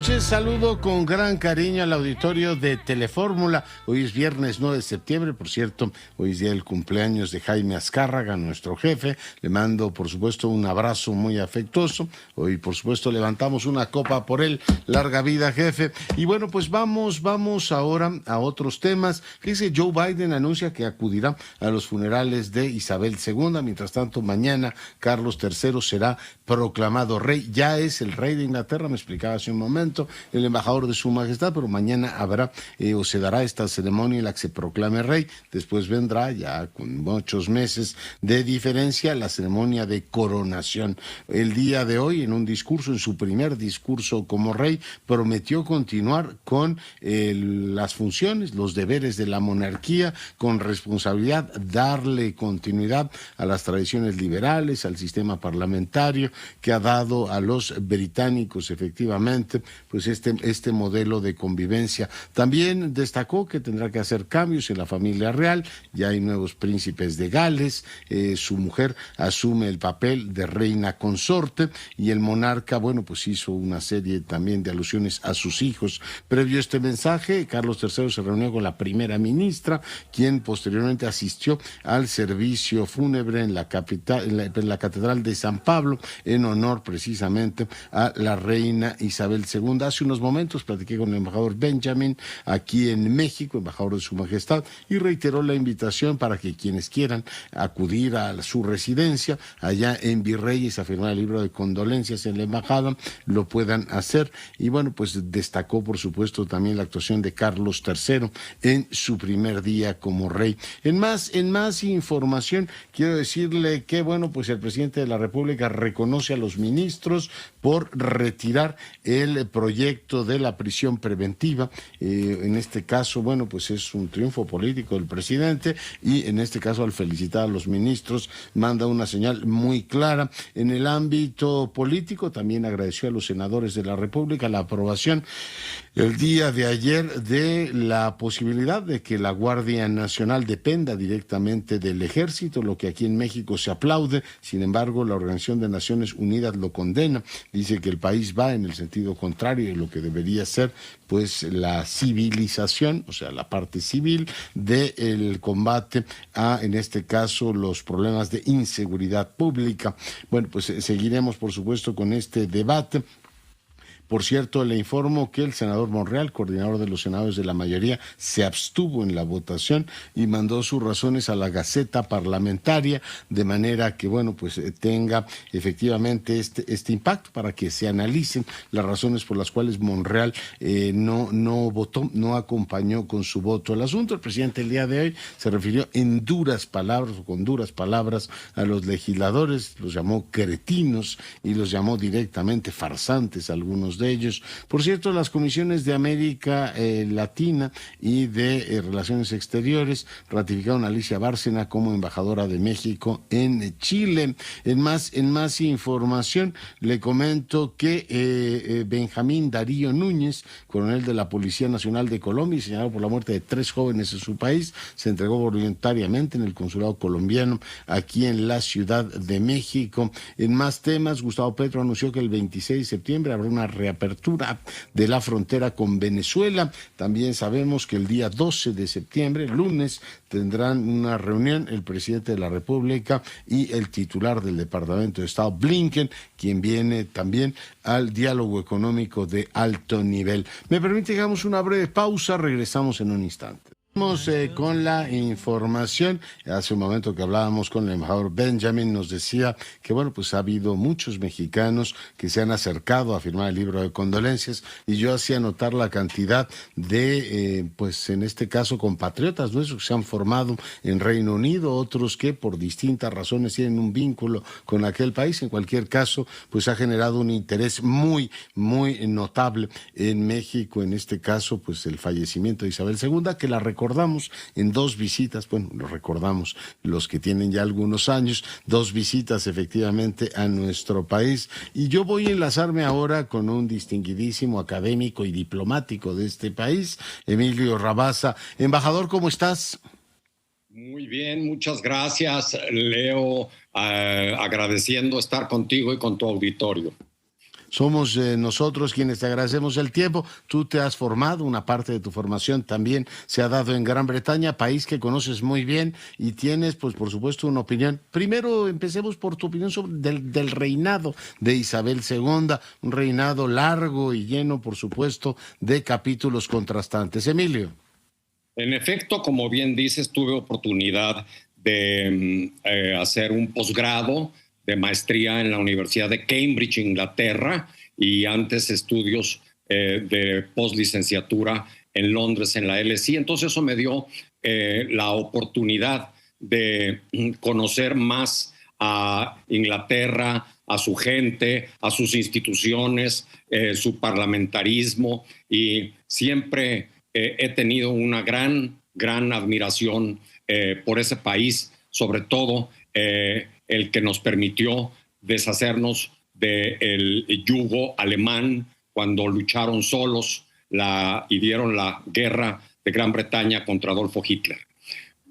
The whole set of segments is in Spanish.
Saludo con gran cariño al auditorio de Telefórmula. Hoy es viernes 9 de septiembre, por cierto, hoy es día del cumpleaños de Jaime Azcárraga, nuestro jefe. Le mando, por supuesto, un abrazo muy afectuoso. Hoy, por supuesto, levantamos una copa por él. Larga vida, jefe. Y bueno, pues vamos ahora a otros temas. Fíjese, Joe Biden anuncia que acudirá a los funerales de Isabel II. Mientras tanto, mañana Carlos III será proclamado rey. Ya es el rey de Inglaterra, me explicaba hace un momento, el embajador de Su Majestad, pero mañana habrá o se dará esta ceremonia en la que se proclame rey. Después vendrá, ya con muchos meses de diferencia, la ceremonia de coronación. El día de hoy, en un discurso, en su primer discurso como rey, prometió continuar con las funciones, los deberes de la monarquía, con responsabilidad, darle continuidad a las tradiciones liberales, al sistema parlamentario que ha dado a los británicos efectivamente pues este modelo de convivencia. También destacó que tendrá que hacer cambios en la familia real. Ya hay nuevos príncipes de Gales, su mujer asume el papel de reina consorte y el monarca, bueno, pues hizo una serie también de alusiones a sus hijos. Previo a este mensaje, Carlos III se reunió con la primera ministra, quien posteriormente asistió al servicio fúnebre en la capital, en la Catedral de San Pablo, en honor precisamente a la reina Isabel II. Hace unos momentos platiqué con el embajador Benjamin aquí en México, embajador de Su Majestad, y reiteró la invitación para que quienes quieran acudir a su residencia allá en Virreyes a firmar el libro de condolencias en la embajada, lo puedan hacer. Y bueno, pues destacó por supuesto también la actuación de Carlos III en su primer día como rey. En más información, quiero decirle que bueno, pues el presidente de la República reconoce a los ministros por retirar el proyecto de la prisión preventiva. En este caso, bueno, pues es un triunfo político del presidente y en este caso al felicitar a los ministros manda una señal muy clara. En el ámbito político también agradeció a los senadores de la República la aprobación el día de ayer de la posibilidad de que la Guardia Nacional dependa directamente del Ejército, lo que aquí en México se aplaude. Sin embargo, la Organización de Naciones Unidas lo condena. Dice que el país va en el sentido contrario de lo que debería ser pues la civilización, o sea, la parte civil del combate a, en este caso, los problemas de inseguridad pública. Bueno, pues seguiremos, por supuesto, con este debate. Por cierto, le informo que el senador Monreal, coordinador de los senadores de la mayoría, se abstuvo en la votación y mandó sus razones a la Gaceta Parlamentaria, de manera que, bueno, pues tenga efectivamente este impacto para que se analicen las razones por las cuales Monreal no votó, no acompañó con su voto el asunto. El presidente el día de hoy se refirió en duras palabras o con duras palabras a los legisladores, los llamó cretinos y los llamó directamente farsantes algunos de ellos. Por cierto, las comisiones de América Latina y de Relaciones Exteriores ratificaron a Alicia Bárcena como embajadora de México en Chile. En más información, le comento que Benjamín Darío Núñez, coronel de la Policía Nacional de Colombia y señalado por la muerte de 3 jóvenes en su país, se entregó voluntariamente en el consulado colombiano aquí en la Ciudad de México. En más temas, Gustavo Petro anunció que el 26 de septiembre habrá una reapertura de la frontera con Venezuela. También sabemos que el día 12 de septiembre, lunes, tendrán una reunión el presidente de la República y el titular del Departamento de Estado, Blinken, quien viene también al diálogo económico de alto nivel. Me permite que hagamos una breve pausa, regresamos en un instante. Vamos con la información. Hace un momento que hablábamos con el embajador Benjamin, nos decía que bueno, pues ha habido muchos mexicanos que se han acercado a firmar el libro de condolencias y yo hacía notar la cantidad de, pues en este caso, compatriotas nuestros que se han formado en Reino Unido, otros que por distintas razones tienen un vínculo con aquel país. En cualquier caso, pues ha generado un interés muy notable en México, en este caso, pues el fallecimiento de Isabel II, que la recordamos en 2 visitas, bueno, lo recordamos los que tienen ya algunos años, 2 visitas efectivamente a nuestro país. Y yo voy a enlazarme ahora con un distinguidísimo académico y diplomático de este país, Emilio Rabasa. Embajador, ¿cómo estás? Muy bien, muchas gracias, Leo, agradeciendo estar contigo y con tu auditorio. somos nosotros quienes te agradecemos el tiempo. Tú te has formado, una parte de tu formación también se ha dado en Gran Bretaña, país que conoces muy bien y tienes, pues por supuesto, una opinión. Primero empecemos por tu opinión sobre del reinado de Isabel II, un reinado largo y lleno, por supuesto, de capítulos contrastantes. Emilio. En efecto, como bien dices, tuve oportunidad de hacer un posgrado de maestría en la Universidad de Cambridge, Inglaterra, y antes estudios de postlicenciatura en Londres, en la LSE. Entonces eso me dio la oportunidad de conocer más a Inglaterra, a su gente, a sus instituciones, su parlamentarismo, y siempre he tenido una gran admiración por ese país, sobre todo el que nos permitió deshacernos del yugo alemán cuando lucharon solos y dieron la guerra de Gran Bretaña contra Adolfo Hitler.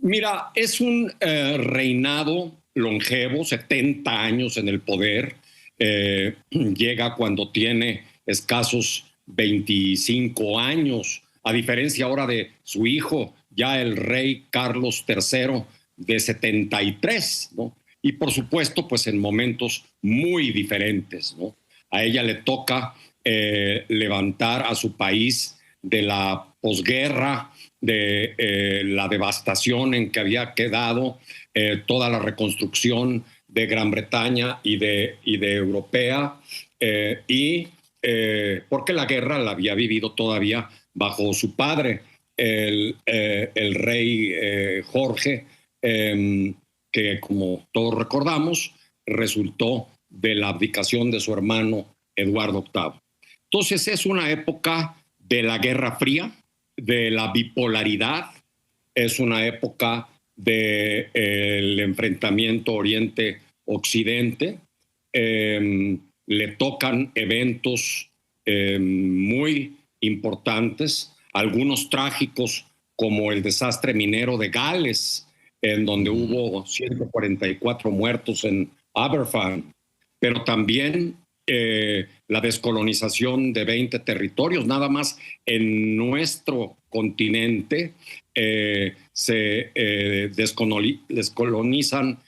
Mira, es un reinado longevo, 70 años en el poder. Llega cuando tiene escasos 25 años, a diferencia ahora de su hijo, ya el rey Carlos III, de 73, ¿no? Y por supuesto, pues en momentos muy diferentes, ¿no? A ella le toca levantar a su país de la posguerra, de la devastación en que había quedado, toda la reconstrucción de Gran Bretaña y de Europea, porque la guerra la había vivido todavía bajo su padre, el rey Jorge, que como todos recordamos, resultó de la abdicación de su hermano Eduardo VIII. Entonces es una época de la Guerra Fría, de la bipolaridad, es una época del enfrentamiento Oriente-Occidente. Le tocan eventos muy importantes, algunos trágicos como el desastre minero de Gales, en donde hubo 144 muertos en Aberfan, pero también la descolonización de 20 territorios, nada más en nuestro continente se descolonizan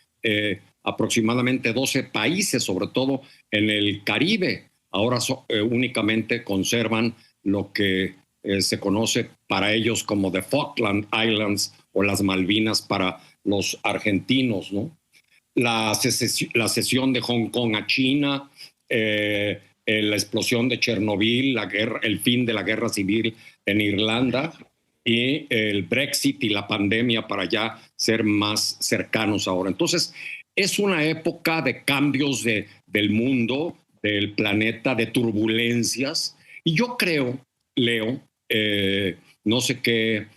aproximadamente 12 países, sobre todo en el Caribe. Ahora únicamente conservan lo que se conoce para ellos como the Falkland Islands o las Malvinas para los argentinos, ¿no? La cesión de Hong Kong a China, la explosión de Chernobyl, el fin de la guerra civil en Irlanda y el Brexit y la pandemia para ya ser más cercanos ahora. Entonces, es una época de cambios del mundo, del planeta, de turbulencias. Y yo creo, Leo, no sé qué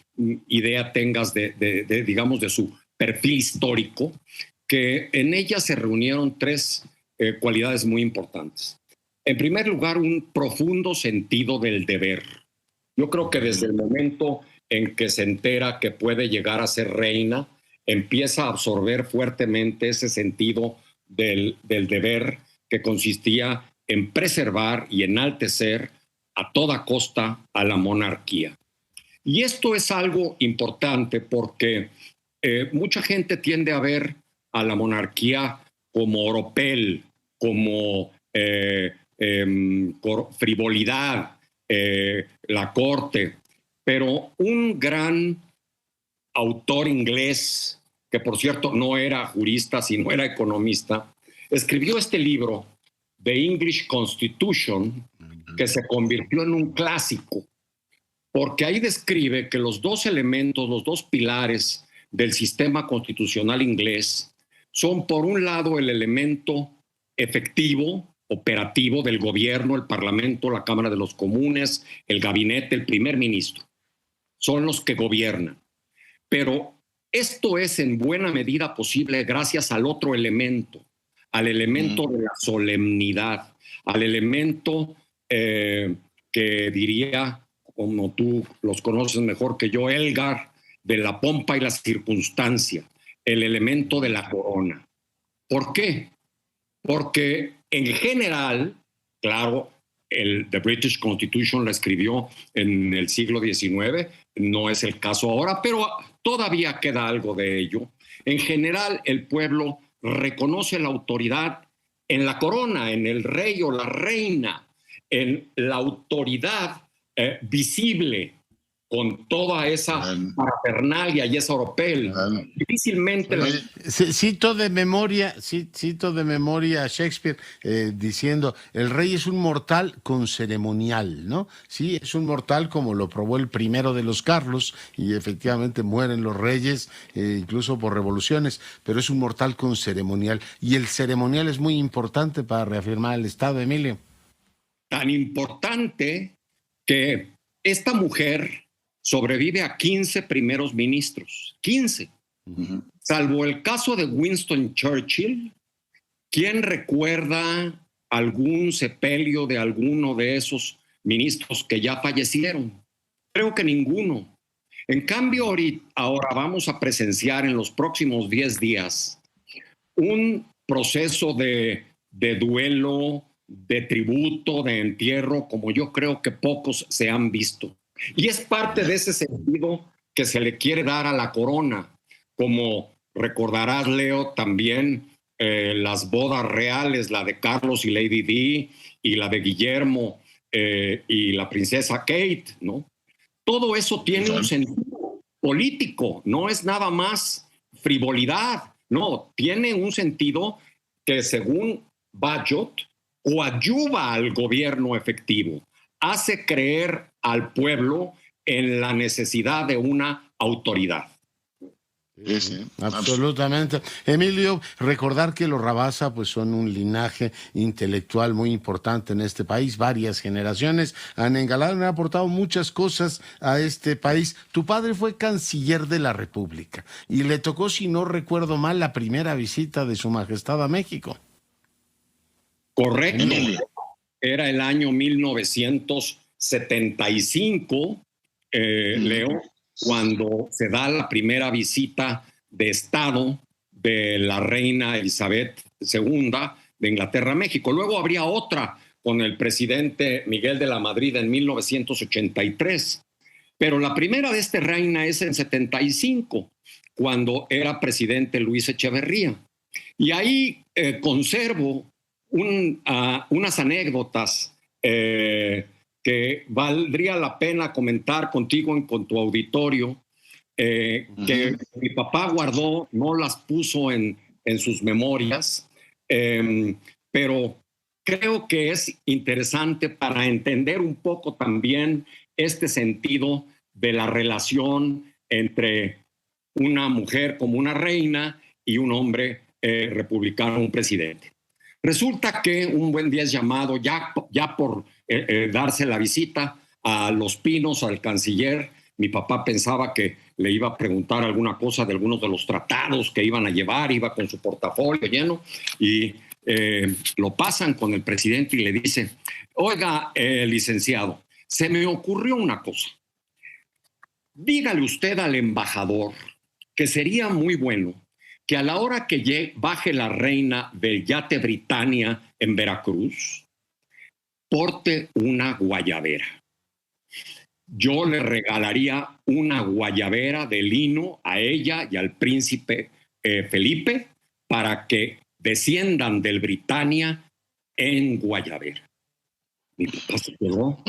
idea tengas digamos, de su perfil histórico, que en ella se reunieron tres cualidades muy importantes. En primer lugar, un profundo sentido del deber. Yo creo que desde el momento en que se entera que puede llegar a ser reina, empieza a absorber fuertemente ese sentido del deber, que consistía en preservar y enaltecer a toda costa a la monarquía. Y esto es algo importante porque mucha gente tiende a ver a la monarquía como oropel, como frivolidad, la corte. Pero un gran autor inglés, que por cierto no era jurista, sino era economista, escribió este libro, The English Constitution, que se convirtió en un clásico, porque ahí describe que los dos elementos, los dos pilares del sistema constitucional inglés son, por un lado, el elemento efectivo, operativo del gobierno, el Parlamento, la Cámara de los Comunes, el gabinete, el primer ministro. Son los que gobiernan. Pero esto es en buena medida posible gracias al otro elemento, al elemento de la solemnidad, al elemento que diría, como tú los conoces mejor que yo, Elgar, de la pompa y la circunstancia, el elemento de la corona. ¿Por qué? Porque en general claro, The British Constitution la escribió en el siglo XIX, no es el caso ahora, pero todavía queda algo de ello. En general, el pueblo reconoce la autoridad en la corona, en el rey o la reina, en la autoridad visible, con toda esa parafernalia y esa oropel. Difícilmente... Cito de memoria a Shakespeare diciendo, el rey es un mortal con ceremonial, ¿no? Sí, es un mortal como lo probó el primero de los Carlos, y efectivamente mueren los reyes, incluso por revoluciones, pero es un mortal con ceremonial. Y el ceremonial es muy importante para reafirmar el Estado, Emilio. Tan importante que esta mujer sobrevive a 15 primeros ministros, 15. Salvo el caso de Winston Churchill, ¿quién recuerda algún sepelio de alguno de esos ministros que ya fallecieron? Creo que ninguno. En cambio, ahora vamos a presenciar en los próximos 10 días un proceso de duelo, de tributo, de entierro, como yo creo que pocos se han visto. Y es parte de ese sentido que se le quiere dar a la corona. Como recordarás, Leo, también las bodas reales, la de Carlos y Lady Di, y la de Guillermo y la princesa Kate, ¿no? Todo eso tiene un sentido político, no es nada más frivolidad, no, tiene un sentido que, según Bagehot, coadyuva al gobierno efectivo, hace creer al pueblo en la necesidad de una autoridad. Sí, absolutamente. Emilio, recordar que los Rabasa pues son un linaje intelectual muy importante en este país. Varias generaciones han engalado y han aportado muchas cosas a este país. Tu padre fue canciller de la República y le tocó, si no recuerdo mal, la primera visita de Su Majestad a México. Correcto. Emilio. Era el año 1975, Leo, cuando se da la primera visita de Estado de la reina Elizabeth II de Inglaterra a México. Luego habría otra con el presidente Miguel de la Madrid en 1983. Pero la primera de esta reina es en 75, cuando era presidente Luis Echeverría. Y ahí conservo unas anécdotas que valdría la pena comentar contigo con tu auditorio, que mi papá guardó, no las puso en sus memorias, pero creo que es interesante para entender un poco también este sentido de la relación entre una mujer como una reina y un hombre republicano, un presidente. Resulta que un buen día es llamado, ya por darse la visita a Los Pinos, al canciller. Mi papá pensaba que le iba a preguntar alguna cosa de algunos de los tratados que iban a llevar, iba con su portafolio lleno, y lo pasan con el presidente y le dice, oiga, licenciado, se me ocurrió una cosa. Dígale usted al embajador que sería muy bueno que a la hora que baje la reina del yate Britannia en Veracruz, porte una guayabera. Yo le regalaría una guayabera de lino a ella y al príncipe Felipe para que desciendan del Britannia en guayabera. Mi papá se quedó,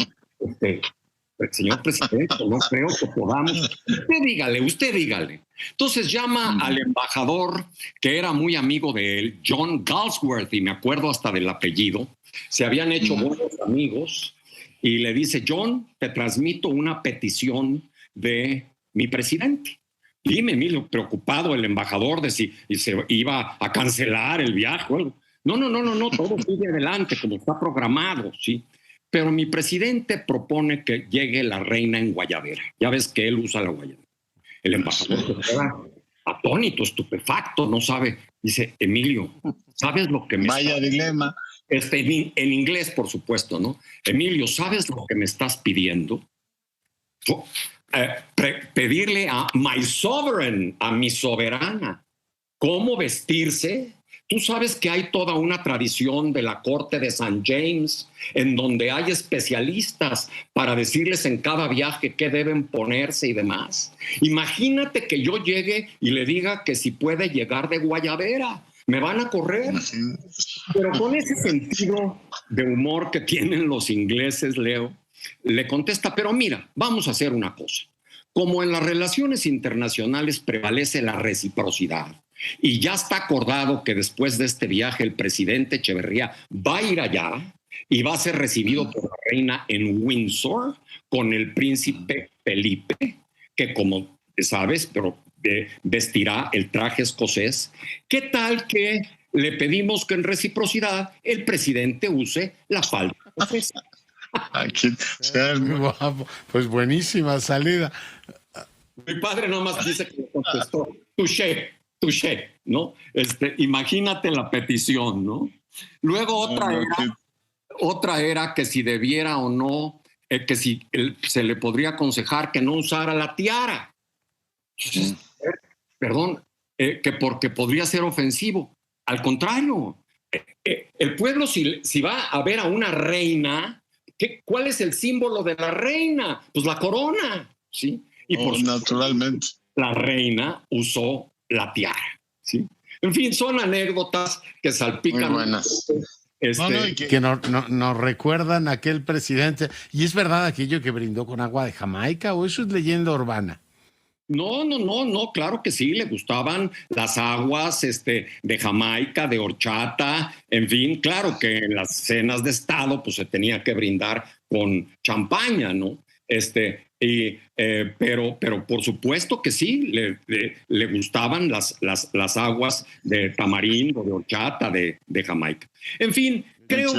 señor presidente, no creo que podamos. Usted dígale. Entonces llama al embajador, que era muy amigo de él, John Galsworthy, me acuerdo hasta del apellido. Se habían hecho buenos amigos, y le dice, John, te transmito una petición de mi presidente. Dime, Emilio, preocupado el embajador de si se iba a cancelar el viaje. No, todo sigue adelante como está programado, ¿sí? Pero mi presidente propone que llegue la reina en guayabera. Ya ves que él usa la guayabera. El embajador se queda atónito, estupefacto, no sabe. Dice, Emilio, ¿sabes lo que me... Vaya dilema. En inglés, por supuesto, ¿no? Emilio, ¿sabes lo que me estás pidiendo? Pedirle a my sovereign, a mi soberana, cómo vestirse Tú sabes que hay toda una tradición de la corte de San James en donde hay especialistas para decirles en cada viaje qué deben ponerse y demás. Imagínate que yo llegue y le diga que si puede llegar de guayabera. Me van a correr. Pero con ese sentido de humor que tienen los ingleses, Leo, le contesta, pero mira, vamos a hacer una cosa. Como en las relaciones internacionales prevalece la reciprocidad y ya está acordado que después de este viaje el presidente Echeverría va a ir allá y va a ser recibido por la reina en Windsor con el príncipe Felipe, que como sabes, pero vestirá el traje escocés. ¿Qué tal que le pedimos que en reciprocidad el presidente use la falda escocesa? Guapo. Pues buenísima salida. Mi padre nomás dice que le contestó, touché, ¿no? Imagínate la petición, ¿no? Luego otra era que si debiera o no, que si se le podría aconsejar que no usara la tiara. Perdón, que porque podría ser ofensivo. Al contrario, el pueblo si va a ver a una reina, ¿cuál es el símbolo de la reina? Pues la corona, ¿sí? Y por naturalmente. La reina usó la tiara, ¿sí? En fin, son anécdotas que salpican. Muy buenas. Que nos recuerdan a aquel presidente. ¿Y es verdad aquello que brindó con agua de Jamaica o eso es leyenda urbana? No, claro que sí, le gustaban las aguas de Jamaica, de horchata, en fin, claro que en las cenas de Estado pues se tenía que brindar con champaña, ¿no? Pero por supuesto que sí, le gustaban las aguas de tamarindo, de horchata, de Jamaica. En fin, creo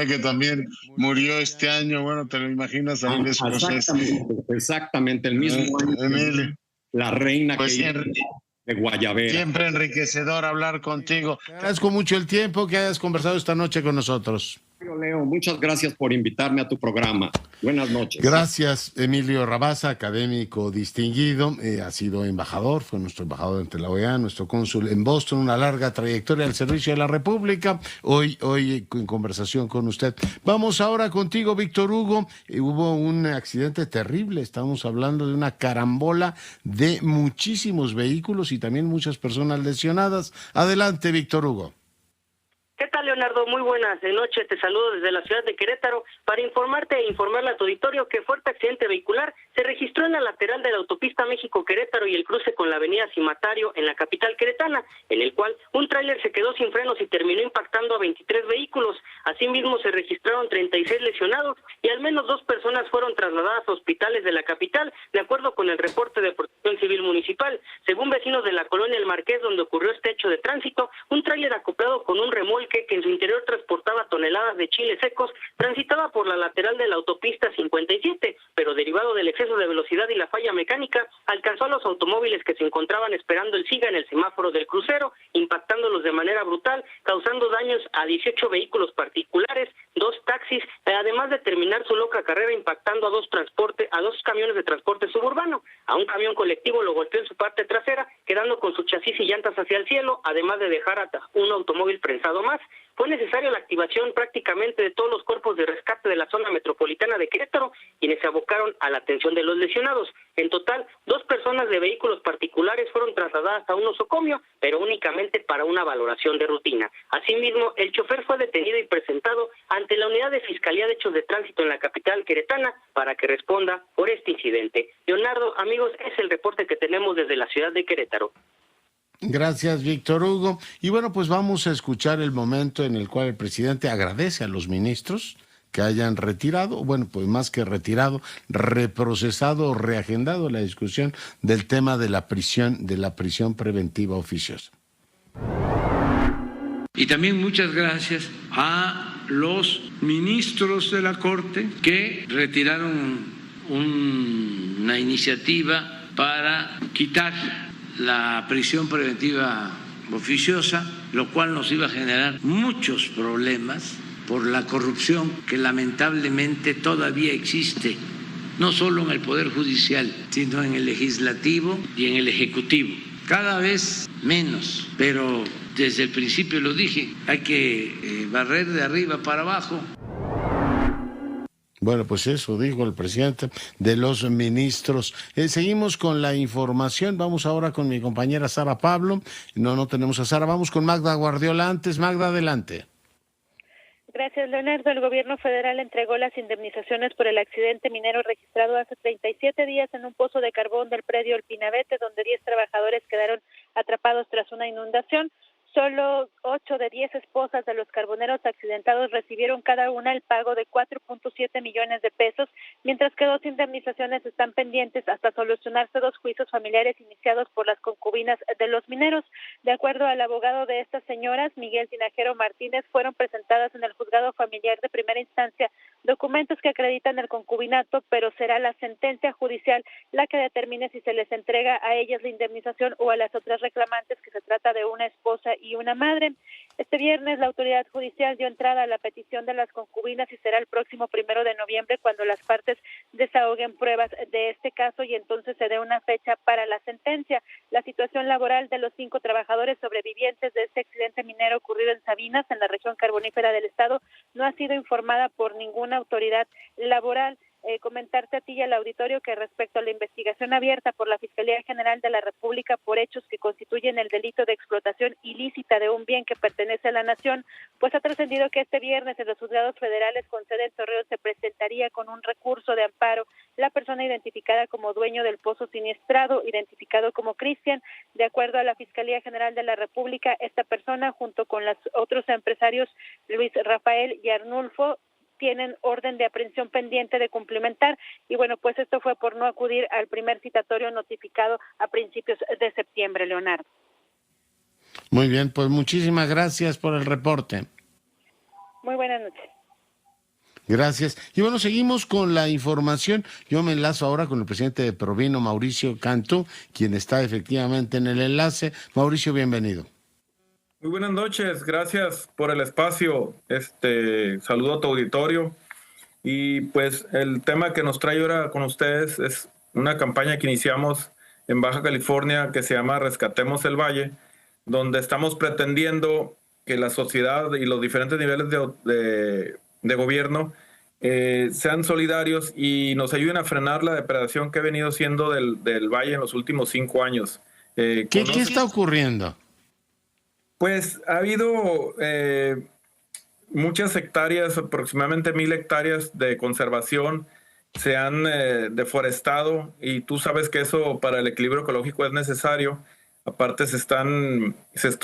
que también murió este año, bueno, te lo imaginas ahí escocés. Exactamente, el mismo año. La reina pues de Guayabera. Siempre enriquecedor hablar contigo. Te agradezco mucho el tiempo que hayas conversado esta noche con nosotros. Leo, muchas gracias por invitarme a tu programa. Buenas noches. Gracias, Emilio Rabasa, académico distinguido, ha sido embajador, fue nuestro embajador ante la OEA, nuestro cónsul en Boston, una larga trayectoria al servicio de la República. Hoy en conversación con usted. Vamos ahora contigo, Víctor Hugo. Hubo un accidente terrible, estamos hablando de una carambola de muchísimos vehículos y también muchas personas lesionadas. Adelante, Víctor Hugo. ¿Qué tal, Leonardo? Muy buenas noches. Te saludo desde la ciudad de Querétaro para informarte e informarle a tu auditorio que fuerte accidente vehicular se registró en la lateral de la autopista México-Querétaro y el cruce con la avenida Cimatario en la capital queretana, en el cual un tráiler se quedó sin frenos y terminó impactando a 23 vehículos. Asimismo, se registraron 36 lesionados y al menos 2 personas fueron trasladadas a hospitales de la capital, de acuerdo con el reporte de Protección Civil Municipal. Según vecinos de la colonia El Marqués, donde ocurrió este hecho de tránsito, un tráiler acoplado con un remolque que en su interior transportaba toneladas de chiles secos, transitaba por la lateral de la autopista 57, pero derivado del exceso de velocidad y la falla mecánica, alcanzó a los automóviles que se encontraban esperando el SIGA en el semáforo del crucero, impactándolos de manera brutal, causando daños a 18 vehículos particulares, 2 taxis, además de terminar su loca carrera impactando a dos camiones de transporte suburbano. A un camión colectivo lo golpeó en su parte trasera, quedando con su chasis y llantas hacia el cielo, además de dejar a un automóvil prensado más. Fue necesaria la activación prácticamente de todos los cuerpos de rescate de la zona metropolitana de Querétaro, quienes se abocaron a la atención de los lesionados. En total, 2 personas de vehículos particulares fueron trasladadas a un nosocomio, pero únicamente para una valoración de rutina. Asimismo, el chofer fue detenido y presentado ante la Unidad de Fiscalía de Hechos de Tránsito en la capital queretana para que responda por este incidente. Leonardo, amigos, es el reporte que tenemos desde la ciudad de Querétaro. Gracias, Víctor Hugo. Y bueno, pues vamos a escuchar el momento en el cual el presidente agradece a los ministros que hayan retirado, bueno, pues más que retirado, reprocesado o reagendado la discusión del tema de la prisión preventiva oficiosa. Y también muchas gracias a los ministros de la Corte que retiraron una iniciativa para quitar la prisión preventiva oficiosa, lo cual nos iba a generar muchos problemas por la corrupción que lamentablemente todavía existe, no solo en el Poder Judicial, sino en el Legislativo y en el Ejecutivo. cada vez menos, pero desde el principio lo dije, hay que barrer de arriba para abajo. Bueno, pues eso dijo el presidente de los ministros. Seguimos con la información. Vamos ahora con mi compañera Sara Pablo. No tenemos a Sara. Vamos con Magda Guardiola antes. Magda, adelante. Gracias, Leonardo. El gobierno federal entregó las indemnizaciones por el accidente minero registrado hace 37 días en un pozo de carbón del predio El Pinabete, donde 10 trabajadores quedaron atrapados tras una inundación. Solo 8 de 10 esposas de los carboneros accidentados recibieron cada una el pago de 4.7 millones de pesos, mientras que 2 indemnizaciones están pendientes hasta solucionarse 2 juicios familiares iniciados por las concubinas de los mineros. De acuerdo al abogado de estas señoras, Miguel Tinajero Martínez, fueron presentadas en el juzgado familiar de primera instancia documentos que acreditan el concubinato, pero será la sentencia judicial la que determine si se les entrega a ellas la indemnización o a las otras reclamantes, que se trata de una esposa y una madre. Este viernes la autoridad judicial dio entrada a la petición de las concubinas y será el próximo 1 de noviembre cuando las partes desahoguen pruebas de este caso y entonces se dé una fecha para la sentencia. La situación laboral de los 5 trabajadores sobrevivientes de este accidente minero ocurrido en Sabinas, en la región carbonífera del estado, no ha sido informada por ninguna autoridad laboral. Comentarte a ti y al auditorio que respecto a la investigación abierta por la Fiscalía General de la República por hechos que constituyen el delito de explotación ilícita de un bien que pertenece a la nación, pues ha trascendido que este viernes en los juzgados federales con sede en Torreón se presentaría con un recurso de amparo la persona identificada como dueño del pozo siniestrado, identificado como Cristian. De acuerdo a la Fiscalía General de la República, esta persona junto con los otros empresarios Luis Rafael y Arnulfo tienen orden de aprehensión pendiente de cumplimentar y bueno, pues esto fue por no acudir al primer citatorio notificado a principios de septiembre, Leonardo. Muy bien, pues muchísimas gracias por el reporte. Muy buenas noches. Gracias. Y bueno, seguimos con la información. Yo me enlazo ahora con el presidente de Provino, Mauricio Cantú, quien está efectivamente en el enlace. Mauricio, bienvenido. Muy buenas noches, gracias por el espacio. Saludo a tu auditorio. Y pues el tema que nos trae ahora con ustedes es una campaña que iniciamos en Baja California que se llama Rescatemos el Valle, donde estamos pretendiendo que la sociedad y los diferentes niveles de gobierno sean solidarios y nos ayuden a frenar la depredación que ha venido siendo del valle en los últimos 5 años. ¿Qué está ocurriendo? Pues ha habido muchas hectáreas, aproximadamente 1,000 hectáreas de conservación, se han deforestado y tú sabes que eso para el equilibrio ecológico es necesario. Aparte se está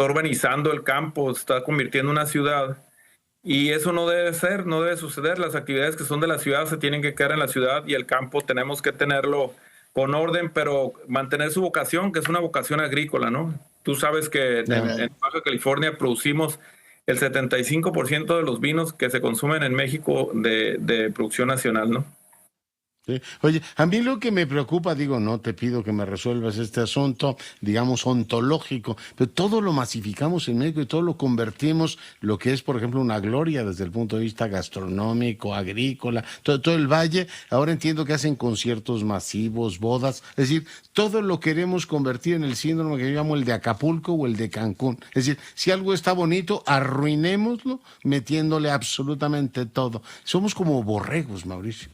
urbanizando el campo, se está convirtiendo en una ciudad y eso no debe ser, no debe suceder. Las actividades que son de la ciudad se tienen que quedar en la ciudad y el campo tenemos que tenerlo con orden, pero mantener su vocación, que es una vocación agrícola, ¿no? Tú sabes que en Baja California producimos el 75% de los vinos que se consumen en México de producción nacional, ¿no? Sí. Oye, a mí lo que me preocupa, digo, no te pido que me resuelvas este asunto, digamos, ontológico, pero todo lo masificamos en México y todo lo convertimos, lo que es, por ejemplo, una gloria desde el punto de vista gastronómico, agrícola, todo el valle. Ahora entiendo que hacen conciertos masivos, bodas, es decir, todo lo queremos convertir en el síndrome que yo llamo el de Acapulco o el de Cancún. Es decir, si algo está bonito, arruinémoslo metiéndole absolutamente todo. Somos como borregos, Mauricio.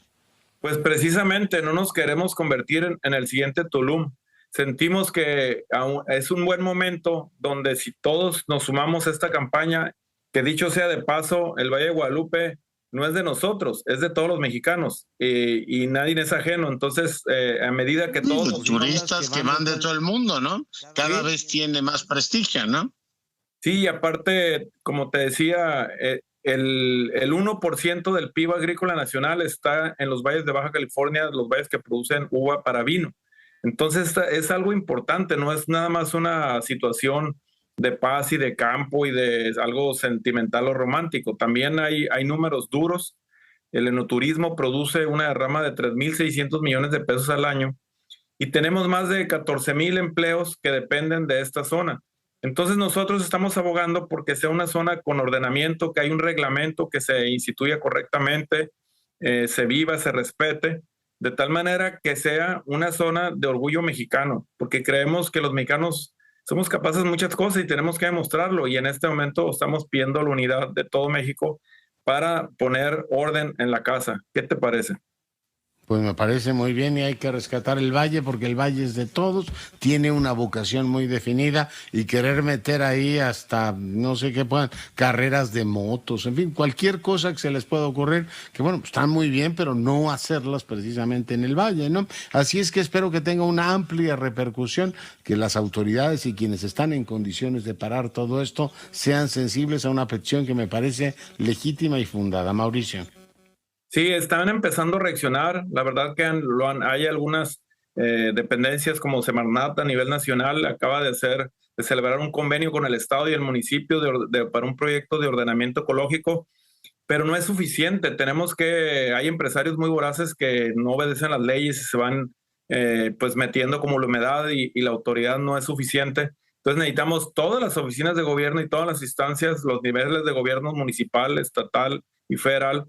Pues precisamente no nos queremos convertir en el siguiente Tulum. Sentimos que es un buen momento donde si todos nos sumamos a esta campaña, que dicho sea de paso, el Valle de Guadalupe no es de nosotros, es de todos los mexicanos y nadie es ajeno. Entonces, a medida que todos los turistas que van de todo el mundo, ¿no? Cada vez tiene más prestigio, ¿no? Sí, y aparte, como te decía, el 1% del PIB agrícola nacional está en los valles de Baja California, los valles que producen uva para vino. Entonces es algo importante, no es nada más una situación de paz y de campo y de algo sentimental o romántico. También hay números duros. El enoturismo produce una derrama de 3,600 millones de pesos al año y tenemos más de 14,000 empleos que dependen de esta zona. Entonces nosotros estamos abogando porque sea una zona con ordenamiento, que hay un reglamento que se instituya correctamente, se viva, se respete, de tal manera que sea una zona de orgullo mexicano, porque creemos que los mexicanos Somos capaces de muchas cosas y tenemos que demostrarlo. Y en este momento estamos pidiendo la unidad de todo México para poner orden en la casa. ¿Qué te parece? Pues me parece muy bien y hay que rescatar el valle porque el valle es de todos, tiene una vocación muy definida y querer meter ahí hasta no sé qué puedan, carreras de motos, en fin, cualquier cosa que se les pueda ocurrir, que bueno, pues están muy bien, pero no hacerlas precisamente en el valle, ¿no? Así es que espero que tenga una amplia repercusión, que las autoridades y quienes están en condiciones de parar todo esto sean sensibles a una petición que me parece legítima y fundada. Mauricio. Sí, están empezando a reaccionar. La verdad que hay algunas dependencias como Semarnat a nivel nacional, acaba de celebrar un convenio con el Estado y el municipio para un proyecto de ordenamiento ecológico, pero no es suficiente. Hay empresarios muy voraces que no obedecen las leyes y se van pues metiendo como la humedad y la autoridad no es suficiente. Entonces necesitamos todas las oficinas de gobierno y todas las instancias, los niveles de gobierno municipal, estatal y federal,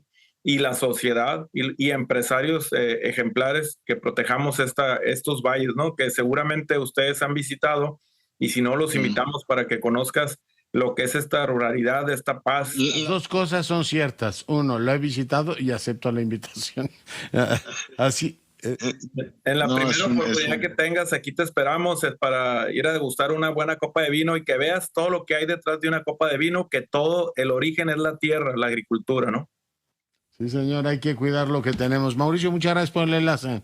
y la sociedad y empresarios ejemplares que protejamos estos valles, ¿no? Que seguramente ustedes han visitado y si no los invitamos para que conozcas lo que es esta ruralidad, esta paz. Las dos cosas son ciertas. Uno, lo he visitado y acepto la invitación. Así. En la primera oportunidad que tengas, aquí te esperamos para ir a degustar una buena copa de vino y que veas todo lo que hay detrás de una copa de vino, que todo el origen es la tierra, la agricultura, ¿no? Sí, señor, hay que cuidar lo que tenemos. Mauricio, muchas gracias por el enlace.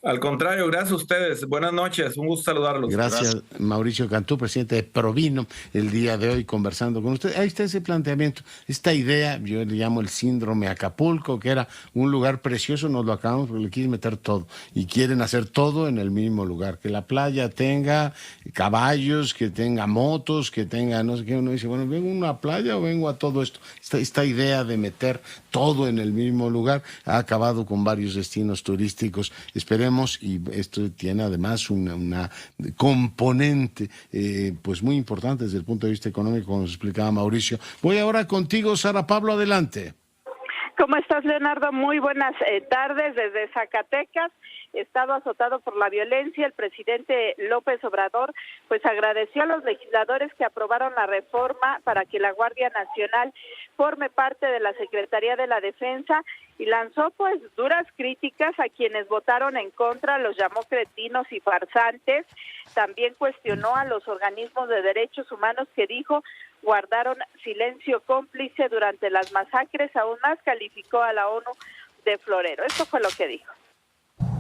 Al contrario, gracias a ustedes. Buenas noches, un gusto saludarlos. Gracias, Mauricio Cantú, presidente de Provino, el día de hoy conversando con usted. Ahí está ese planteamiento, esta idea, yo le llamo el síndrome Acapulco, que era un lugar precioso, nos lo acabamos porque le quieren meter todo y quieren hacer todo en el mismo lugar, que la playa tenga caballos, que tenga motos, que tenga no sé qué. Uno dice, bueno, ¿vengo a una playa o vengo a todo esto? Esta idea de meter todo en el mismo lugar ha acabado con varios destinos turísticos. Esperemos, y esto tiene además una componente pues muy importante desde el punto de vista económico, como nos explicaba Mauricio. Voy ahora contigo, Sara Pablo, adelante. ¿Cómo estás, Leonardo? Muy buenas tardes desde Zacatecas. Estado azotado por la violencia, el presidente López Obrador pues agradeció a los legisladores que aprobaron la reforma para que la Guardia Nacional forme parte de la Secretaría de la Defensa y lanzó pues duras críticas a quienes votaron en contra, los llamó cretinos y farsantes. También cuestionó a los organismos de derechos humanos que dijo guardaron silencio cómplice durante las masacres, aún más calificó a la ONU de florero. Esto fue lo que dijo.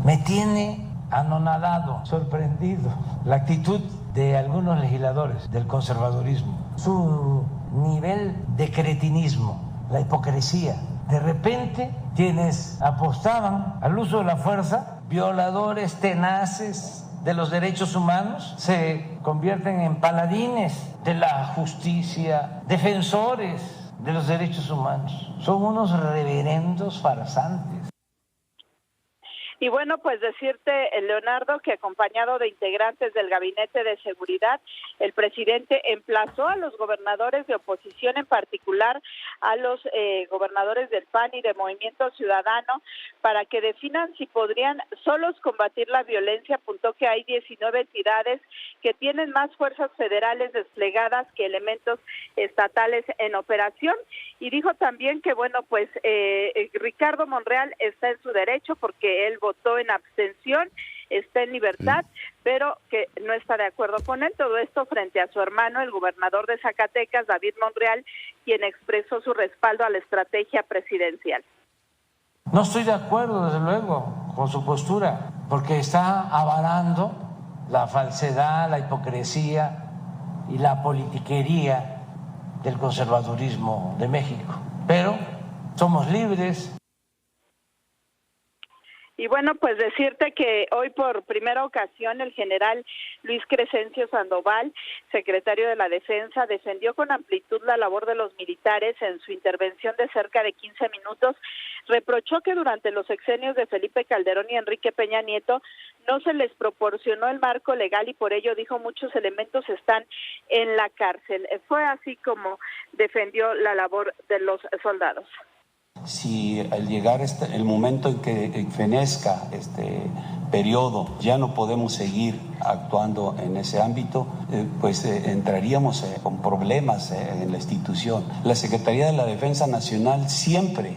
Me tiene anonadado, sorprendido, la actitud de algunos legisladores del conservadurismo, su nivel de cretinismo, la hipocresía. De repente, quienes apostaban al uso de la fuerza, violadores tenaces de los derechos humanos, se convierten en paladines de la justicia, defensores de los derechos humanos. Son unos reverendos farsantes. Y bueno, pues decirte, Leonardo, que acompañado de integrantes del Gabinete de Seguridad, el presidente emplazó a los gobernadores de oposición, en particular a los gobernadores del PAN y de Movimiento Ciudadano, para que definan si podrían solos combatir la violencia. Apuntó que hay 19 entidades que tienen más fuerzas federales desplegadas que elementos estatales en operación. Y dijo también que, bueno, pues Ricardo Monreal está en su derecho porque él votó en abstención, está en libertad, pero que no está de acuerdo con él. Todo esto frente a su hermano, el gobernador de Zacatecas, David Monreal, quien expresó su respaldo a la estrategia presidencial. No estoy de acuerdo, desde luego, con su postura, porque está avalando la falsedad, la hipocresía y la politiquería del conservadurismo de México. Pero somos libres. Y bueno, pues decirte que hoy por primera ocasión el general Luis Crescencio Sandoval, secretario de la Defensa, defendió con amplitud la labor de los militares en su intervención de cerca de 15 minutos. Reprochó que durante los sexenios de Felipe Calderón y Enrique Peña Nieto no se les proporcionó el marco legal y por ello, dijo, muchos elementos están en la cárcel. Fue así como defendió la labor de los soldados. Si al llegar el momento en que fenezca periodo ya no podemos seguir actuando en ese ámbito, pues entraríamos con problemas en la institución. La Secretaría de la Defensa Nacional siempre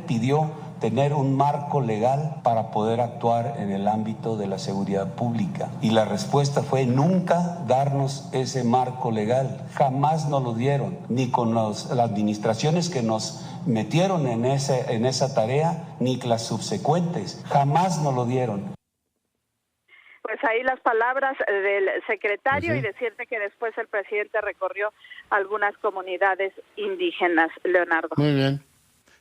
pidió tener un marco legal para poder actuar en el ámbito de la seguridad pública. Y la respuesta fue nunca darnos ese marco legal. Jamás nos lo dieron, ni con las administraciones que nos metieron en esa tarea, ni las subsecuentes. Jamás nos lo dieron. Pues ahí las palabras del secretario, y decirte que después el presidente recorrió algunas comunidades indígenas, Leonardo. Muy bien.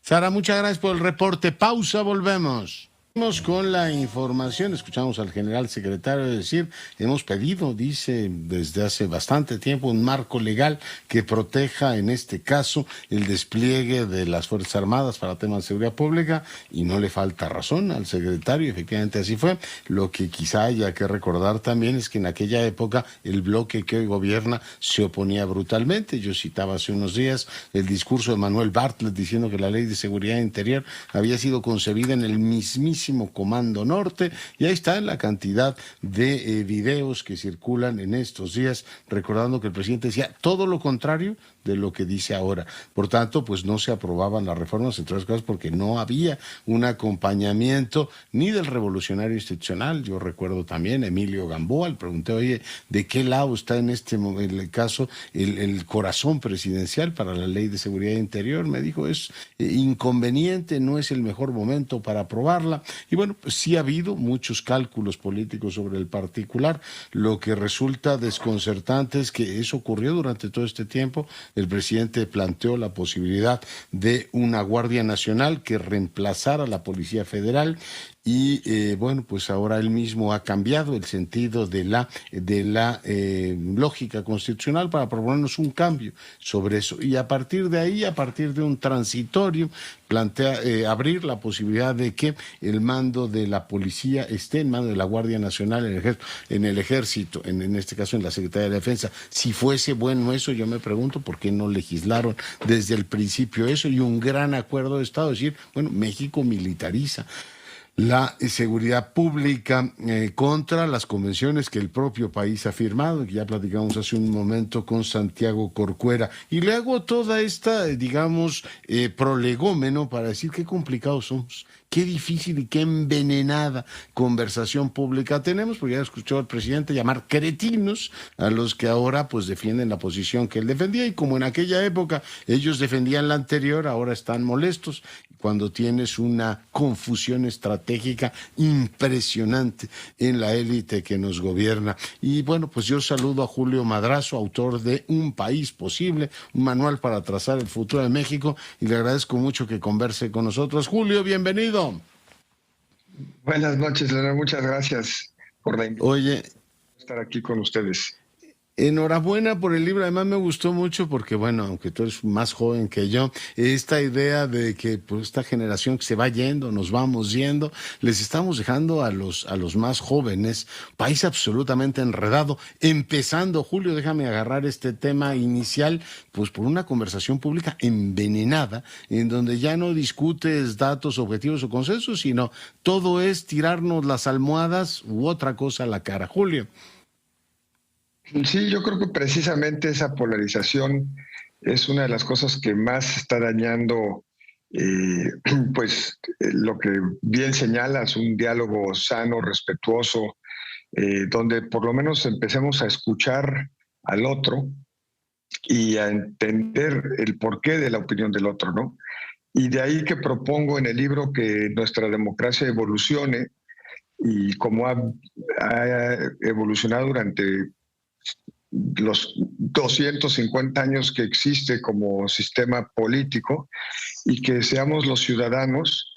Sara, muchas gracias por el reporte. Pausa, volvemos. Vamos con la información. Escuchamos al general secretario decir, hemos pedido, dice, desde hace bastante tiempo, un marco legal que proteja, en este caso, el despliegue de las Fuerzas Armadas para temas de seguridad pública, y no le falta razón al secretario, efectivamente así fue. Lo que quizá haya que recordar también es que en aquella época el bloque que hoy gobierna se oponía brutalmente. Yo citaba hace unos días el discurso de Manuel Bartlett diciendo que la Ley de Seguridad Interior había sido concebida en el mismísimo Comando Norte, y ahí está la cantidad de videos que circulan en estos días recordando que el presidente decía todo lo contrario de lo que dice ahora. Por tanto, pues no se aprobaban las reformas, entre otras cosas, porque no había un acompañamiento ni del revolucionario institucional. Yo recuerdo también a Emilio Gamboa, le pregunté, oye, ¿de qué lado está en el caso el corazón presidencial para la Ley de Seguridad Interior? Me dijo, es inconveniente, no es el mejor momento para aprobarla. Y bueno, pues sí ha habido muchos cálculos políticos sobre el particular. Lo que resulta desconcertante es que eso ocurrió durante todo este tiempo. El presidente planteó la posibilidad de una Guardia Nacional que reemplazara a la Policía Federal. Y bueno, pues ahora él mismo ha cambiado el sentido de la lógica constitucional para proponernos un cambio sobre eso. Y a partir de ahí, a partir de un transitorio, plantea abrir la posibilidad de que el mando de la policía esté en mando de la Guardia Nacional en el Ejército, en este caso en la Secretaría de Defensa. Si fuese bueno eso, yo me pregunto por qué no legislaron desde el principio eso, y un gran acuerdo de Estado, decir, bueno, México militariza la seguridad pública contra las convenciones que el propio país ha firmado, que ya platicamos hace un momento con Santiago Corcuera. Y le hago toda esta, digamos, prolegómeno para decir qué complicados somos, qué difícil y qué envenenada conversación pública tenemos, porque ya escuchó al presidente llamar cretinos a los que ahora pues defienden la posición que él defendía, y como en aquella época ellos defendían la anterior, ahora están molestos cuando tienes una confusión estratégica impresionante en la élite que nos gobierna. Y bueno, pues yo saludo a Julio Madrazo, autor de Un País Posible, un manual para trazar el futuro de México, y le agradezco mucho que converse con nosotros. Julio, bienvenido. Buenas noches, Leonardo. Muchas gracias por la invitación. Oye, estar aquí con ustedes. Enhorabuena por el libro. Además me gustó mucho porque, bueno, aunque tú eres más joven que yo, esta idea de que pues esta generación que se va yendo, nos vamos yendo, les estamos dejando a los más jóvenes país absolutamente enredado. Empezando, Julio, déjame agarrar este tema inicial, pues por una conversación pública envenenada, en donde ya no discutes datos, objetivos o consensos, sino todo es tirarnos las almohadas u otra cosa a la cara. Julio. Sí, yo creo que precisamente esa polarización es una de las cosas que más está dañando, pues lo que bien señalas, un diálogo sano, respetuoso, donde por lo menos empecemos a escuchar al otro y a entender el porqué de la opinión del otro, ¿no? Y de ahí que propongo en el libro que nuestra democracia evolucione, y como ha evolucionado durante los 250 años que existe como sistema político, y que seamos los ciudadanos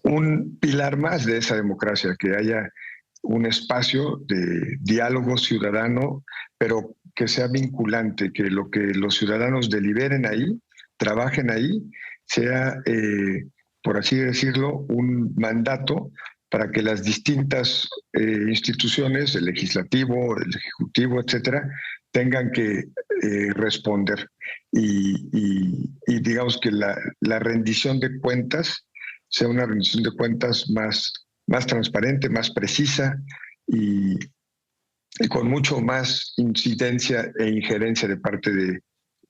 un pilar más de esa democracia, que haya un espacio de diálogo ciudadano, pero que sea vinculante, que lo que los ciudadanos deliberen ahí, trabajen ahí, sea, por así decirlo, un mandato para que las distintas instituciones, el legislativo, el ejecutivo, etcétera, tengan que responder. Y digamos que la rendición de cuentas sea una rendición de cuentas más transparente, más precisa y con mucho más incidencia e injerencia de parte de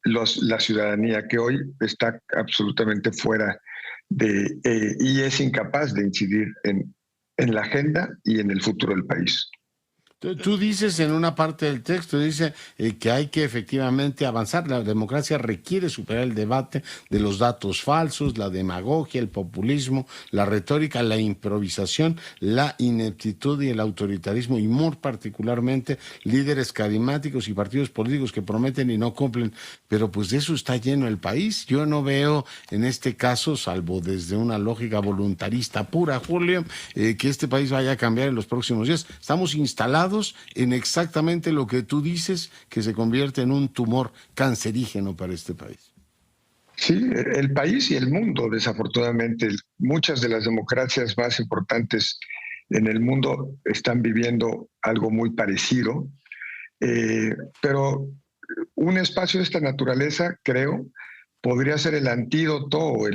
la ciudadanía, que hoy está absolutamente fuera y es incapaz de incidir en la agenda y en el futuro del país. Tú dices en una parte del texto, dice que hay que efectivamente avanzar. La democracia requiere superar el debate de los datos falsos, la demagogia, el populismo, la retórica, la improvisación, la ineptitud y el autoritarismo, y muy particularmente líderes carismáticos y partidos políticos que prometen y no cumplen. Pero pues de eso está lleno el país. Yo no veo en este caso, salvo desde una lógica voluntarista pura, Julio, que este país vaya a cambiar en los próximos días. Estamos instalados en exactamente lo que tú dices, que se convierte en un tumor cancerígeno para este país. Sí, el país y el mundo, desafortunadamente. Muchas de las democracias más importantes en el mundo están viviendo algo muy parecido, pero un espacio de esta naturaleza, creo, podría ser el antídoto o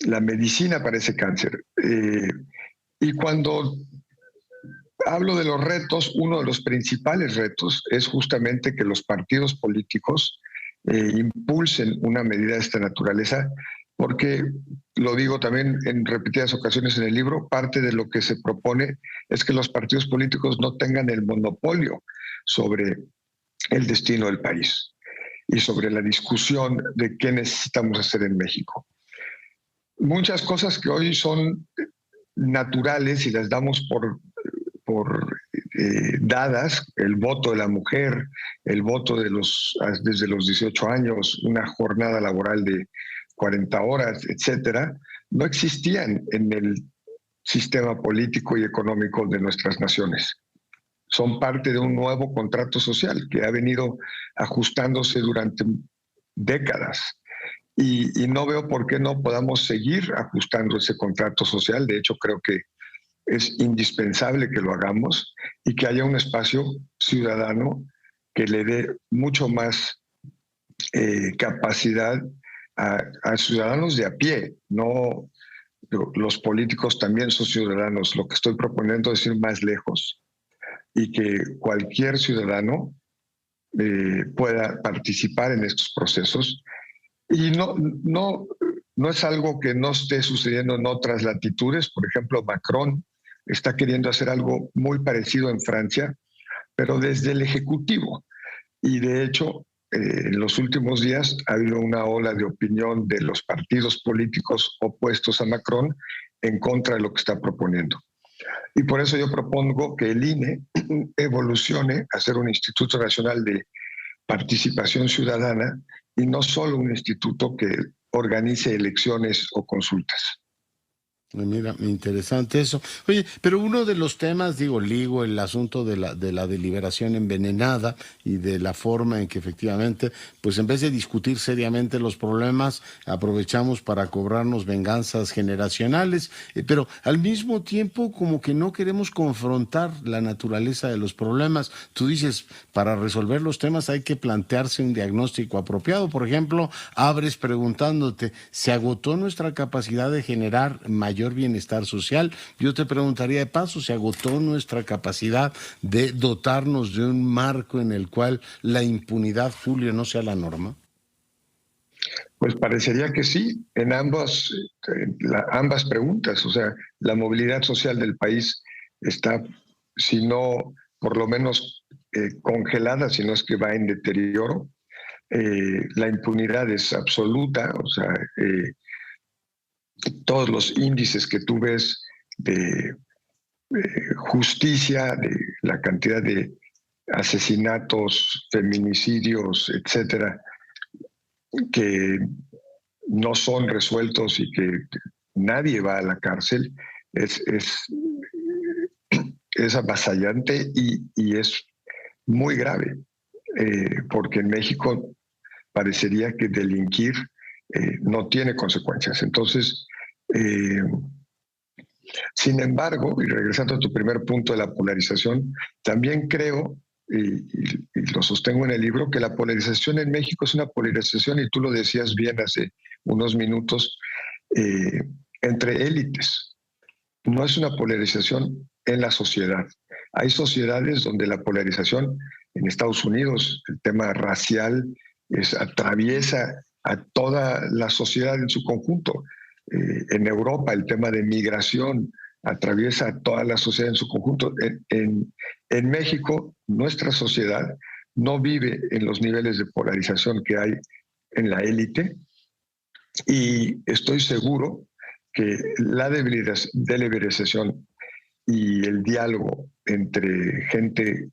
la medicina para ese cáncer. Y cuando hablo de los retos, uno de los principales retos es justamente que los partidos políticos impulsen una medida de esta naturaleza, porque, lo digo también en repetidas ocasiones en el libro, parte de lo que se propone es que los partidos políticos no tengan el monopolio sobre el destino del país y sobre la discusión de qué necesitamos hacer en México. Muchas cosas que hoy son naturales y las damos por dadas, el voto de la mujer, el voto desde los 18 años, una jornada laboral de 40 horas, etcétera, no existían en el sistema político y económico de nuestras naciones. Son parte de un nuevo contrato social que ha venido ajustándose durante décadas. Y no veo por qué no podamos seguir ajustando ese contrato social. De hecho, creo que es indispensable que lo hagamos y que haya un espacio ciudadano que le dé mucho más capacidad a ciudadanos de a pie. No, los políticos también son ciudadanos. Lo que estoy proponiendo es ir más lejos y que cualquier ciudadano pueda participar en estos procesos. Y no es algo que no esté sucediendo en otras latitudes. Por ejemplo, Macron está queriendo hacer algo muy parecido en Francia, pero desde el Ejecutivo. Y de hecho, en los últimos días ha habido una ola de opinión de los partidos políticos opuestos a Macron en contra de lo que está proponiendo. Y por eso yo propongo que el INE evolucione a ser un Instituto Nacional de Participación Ciudadana y no solo un instituto que organice elecciones o consultas. Mira, interesante eso. Oye, pero uno de los temas, ligo el asunto de la deliberación envenenada y de la forma en que efectivamente, pues en vez de discutir seriamente los problemas, aprovechamos para cobrarnos venganzas generacionales, pero al mismo tiempo como que no queremos confrontar la naturaleza de los problemas. Tú dices, para resolver los temas hay que plantearse un diagnóstico apropiado. Por ejemplo, abres preguntándote, ¿se agotó nuestra capacidad de generar mayor bienestar social? Yo te preguntaría de paso, ¿se agotó nuestra capacidad de dotarnos de un marco en el cual la impunidad, Julio, no sea la norma? Pues parecería que sí, en ambas preguntas. O sea, la movilidad social del país está, si no, por lo menos congelada, si no es que va en deterioro. La impunidad es absoluta, o sea, todos los índices que tú ves de justicia, de la cantidad de asesinatos, feminicidios, etcétera, que no son resueltos y que nadie va a la cárcel, es avasallante y es muy grave, porque en México parecería que delinquir no tiene consecuencias. Entonces, sin embargo, y regresando a tu primer punto de la polarización, también creo, y lo sostengo en el libro, que la polarización en México es una polarización, y tú lo decías bien hace unos minutos, entre élites. No es una polarización en la sociedad. Hay sociedades donde la polarización, en Estados Unidos, el tema racial atraviesa a toda la sociedad en su conjunto. En Europa, el tema de migración atraviesa a toda la sociedad en su conjunto. En México, nuestra sociedad no vive en los niveles de polarización que hay en la élite, y estoy seguro que la deliberación y el diálogo entre gente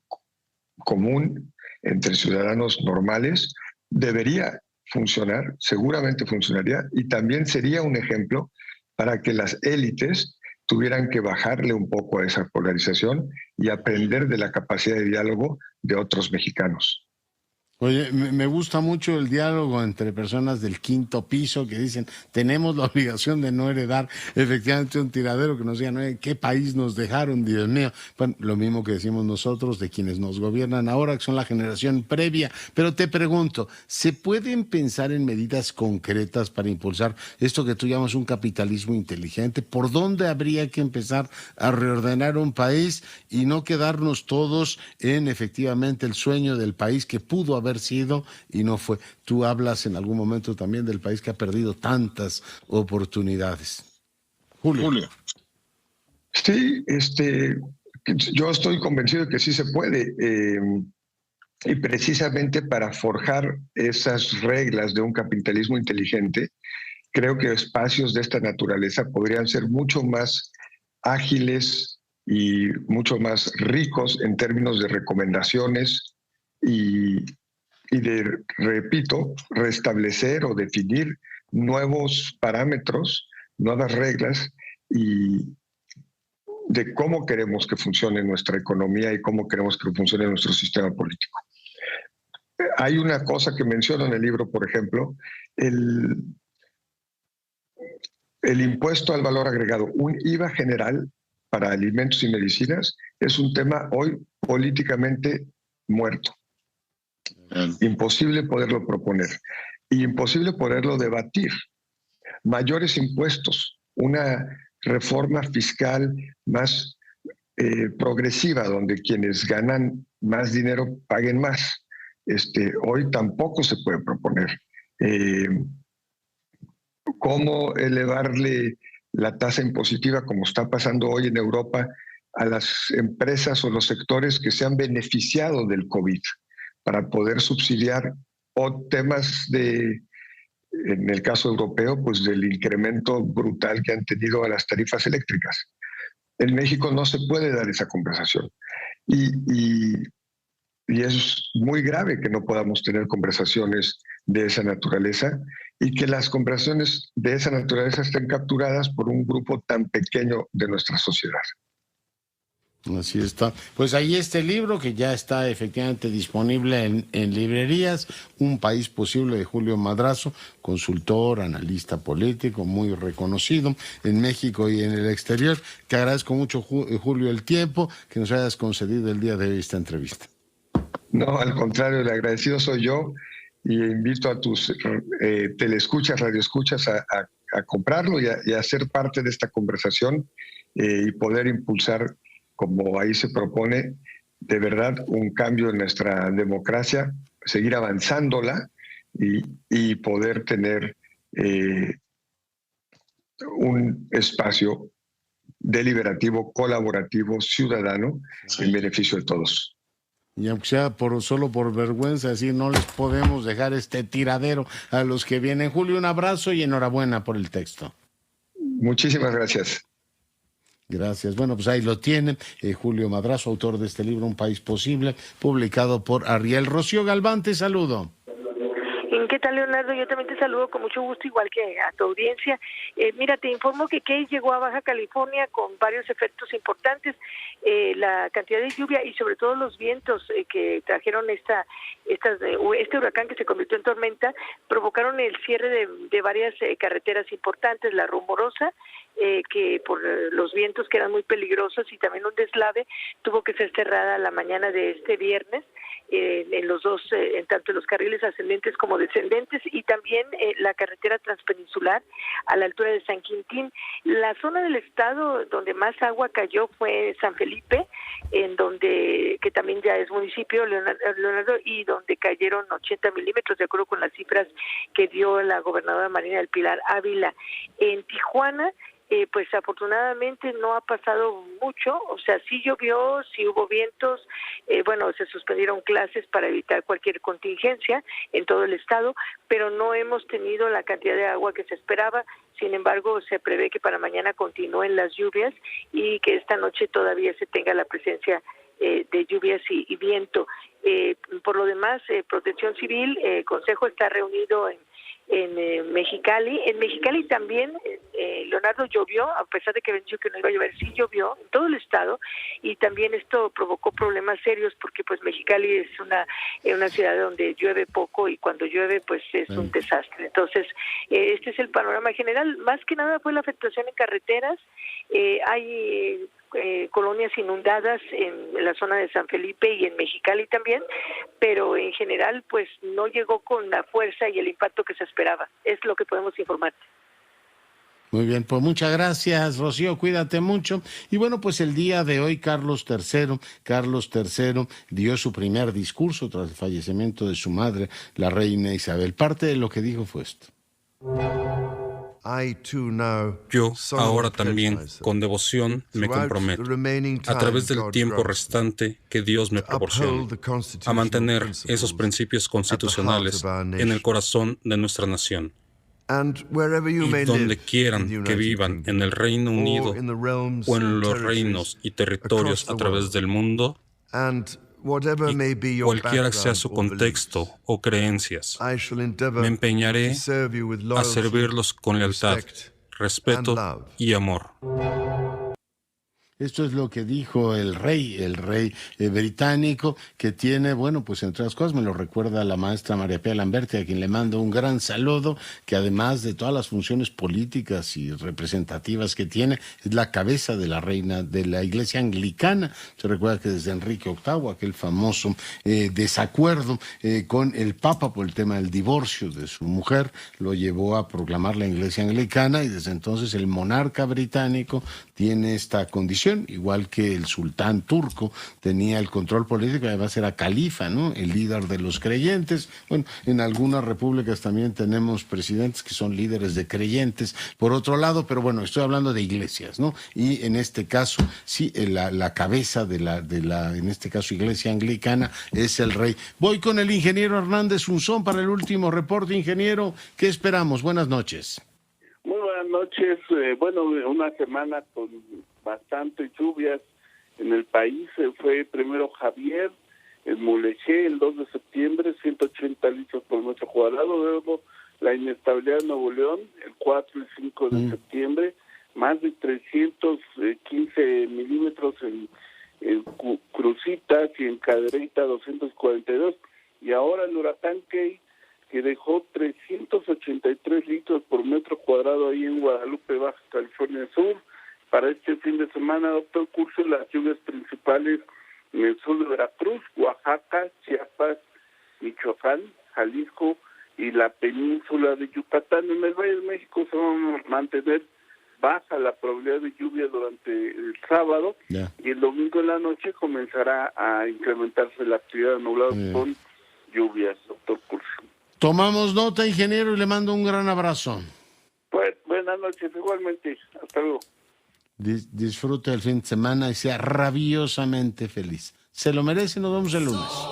común, entre ciudadanos normales, debería funcionar, seguramente funcionaría, y también sería un ejemplo para que las élites tuvieran que bajarle un poco a esa polarización y aprender de la capacidad de diálogo de otros mexicanos. Oye, me gusta mucho el diálogo entre personas del quinto piso que dicen, tenemos la obligación de no heredar efectivamente un tiradero, que nos digan, oye, ¿qué país nos dejaron, Dios mío? Bueno, lo mismo que decimos nosotros de quienes nos gobiernan ahora, que son la generación previa. Pero te pregunto, ¿se pueden pensar en medidas concretas para impulsar esto que tú llamas un capitalismo inteligente? ¿Por dónde habría que empezar a reordenar un país y no quedarnos todos en efectivamente el sueño del país que pudo haber sido y no fue? Tú hablas en algún momento también del país que ha perdido tantas oportunidades. Julio. Sí, yo estoy convencido de que sí se puede, y precisamente para forjar esas reglas de un capitalismo inteligente, creo que espacios de esta naturaleza podrían ser mucho más ágiles y mucho más ricos en términos de recomendaciones y de, repito, restablecer o definir nuevos parámetros, nuevas reglas y de cómo queremos que funcione nuestra economía y cómo queremos que funcione nuestro sistema político. Hay una cosa que menciono en el libro, por ejemplo, el impuesto al valor agregado, un IVA general para alimentos y medicinas, es un tema hoy políticamente muerto. Imposible poderlo proponer, imposible poderlo debatir. Mayores impuestos, una reforma fiscal más progresiva, donde quienes ganan más dinero paguen más. Hoy tampoco se puede proponer. ¿Cómo elevarle la tasa impositiva, como está pasando hoy en Europa, a las empresas o los sectores que se han beneficiado del COVID, para poder subsidiar o temas de, en el caso europeo, pues del incremento brutal que han tenido a las tarifas eléctricas? En México no se puede dar esa conversación. Y es muy grave que no podamos tener conversaciones de esa naturaleza y que las conversaciones de esa naturaleza estén capturadas por un grupo tan pequeño de nuestra sociedad. Así está. Pues ahí está el libro que ya está efectivamente disponible en librerías, Un País Posible, de Julio Madrazo, consultor, analista político, muy reconocido en México y en el exterior. Te agradezco mucho, Julio, el tiempo que nos hayas concedido el día de hoy esta entrevista. No, al contrario, el agradecido soy yo, y invito a tus teleescuchas, radioescuchas a comprarlo y a ser parte de esta conversación y poder impulsar, como ahí se propone, de verdad un cambio en nuestra democracia, seguir avanzándola y poder tener un espacio deliberativo, colaborativo, ciudadano, en beneficio de todos. Y aunque sea solo por vergüenza, decir, no les podemos dejar este tiradero a los que vienen. Julio, un abrazo y enhorabuena por el texto. Muchísimas gracias. Gracias. Bueno, pues ahí lo tienen. Julio Madrazo, autor de este libro, Un País Posible, publicado por Ariel. Rocío Galván, te saludo. ¿Qué tal, Leonardo? Yo también te saludo con mucho gusto, igual que a tu audiencia. Mira, te informo que Key llegó a Baja California con varios efectos importantes. La cantidad de lluvia y sobre todo los vientos que trajeron este huracán que se convirtió en tormenta, provocaron el cierre de varias carreteras importantes, la Rumorosa, que por los vientos que eran muy peligrosos y también un deslave, tuvo que ser cerrada la mañana de este viernes, en los dos, en tanto los carriles ascendentes como descendentes, y también la carretera transpeninsular a la altura de San Quintín. La zona del estado donde más agua cayó fue San Felipe, en donde, que también ya es municipio, Leonardo, y donde cayeron 80 milímetros, de acuerdo con las cifras que dio la gobernadora Marina del Pilar Ávila. En Tijuana, pues afortunadamente no ha pasado mucho, o sea, sí llovió, sí hubo vientos, se suspendieron clases para evitar cualquier contingencia en todo el estado, pero no hemos tenido la cantidad de agua que se esperaba. Sin embargo, se prevé que para mañana continúen las lluvias y que esta noche todavía se tenga la presencia de lluvias y viento. Por lo demás, Protección Civil, Consejo está reunido en Mexicali. En Mexicali también, Leonardo, llovió, a pesar de que venció que no iba a llover, sí llovió en todo el estado, y también esto provocó problemas serios porque pues Mexicali es una ciudad donde llueve poco y cuando llueve pues es un desastre. Entonces, este es el panorama general. Más que nada fue la afectación en carreteras. Hay colonias inundadas en la zona de San Felipe y en Mexicali también, pero en general pues no llegó con la fuerza y el impacto que se esperaba. Es lo que podemos informar. Muy bien, pues muchas gracias, Rocío, cuídate mucho. Y bueno, pues el día de hoy Carlos III dio su primer discurso tras el fallecimiento de su madre, la reina Isabel. Parte de lo que dijo fue esto. Yo ahora también, con devoción, me comprometo, a través del tiempo restante que Dios me proporcione, a mantener esos principios constitucionales en el corazón de nuestra nación. Y donde quieran que vivan en el Reino Unido o en los reinos y territorios a través del mundo, y cualquiera sea su contexto o creencias, me empeñaré a servirlos con lealtad, respeto y amor. Esto es lo que dijo el rey británico, que tiene, bueno, pues entre otras cosas, me lo recuerda la maestra María Pía Lamberti, a quien le mando un gran saludo, que además de todas las funciones políticas y representativas que tiene, es la cabeza de la reina de la Iglesia Anglicana. Se recuerda que desde Enrique VIII, aquel famoso desacuerdo con el Papa por el tema del divorcio de su mujer, lo llevó a proclamar la Iglesia Anglicana, y desde entonces el monarca británico tiene esta condición, igual que el sultán turco tenía el control político, además era califa, ¿no? El líder de los creyentes. Bueno, en algunas repúblicas también tenemos presidentes que son líderes de creyentes, por otro lado, pero bueno, estoy hablando de iglesias, ¿no? Y en este caso, sí, la cabeza de la, en este caso, Iglesia Anglicana es el rey. Voy con el ingeniero Hernández Unzón para el último reporte. Ingeniero, ¿qué esperamos? Buenas noches. Muy buenas noches. Una semana con bastantes lluvias en el país. Fue primero Javier, el Mulegé, el 2 de septiembre, 180 litros por metro cuadrado. Luego la inestabilidad de Nuevo León, el 4 y 5 de septiembre, más de 315 milímetros en Crucitas y en Cadereyta 242. Y ahora el huracán Key, que dejó 383 litros por metro cuadrado ahí en Guadalupe, Baja California Sur. Para este fin de semana, doctor Curcio, las lluvias principales en el sur de Veracruz, Oaxaca, Chiapas, Michoacán, Jalisco y la península de Yucatán. En el Valle de México se va a mantener baja la probabilidad de lluvia durante el sábado, y el domingo en la noche comenzará a incrementarse la actividad nublada con lluvias, doctor Curcio. Tomamos nota, ingeniero, y le mando un gran abrazo. Pues buenas noches, igualmente. Hasta luego. Disfrute el fin de semana y sea rabiosamente feliz. Se lo merece, nos vemos el lunes.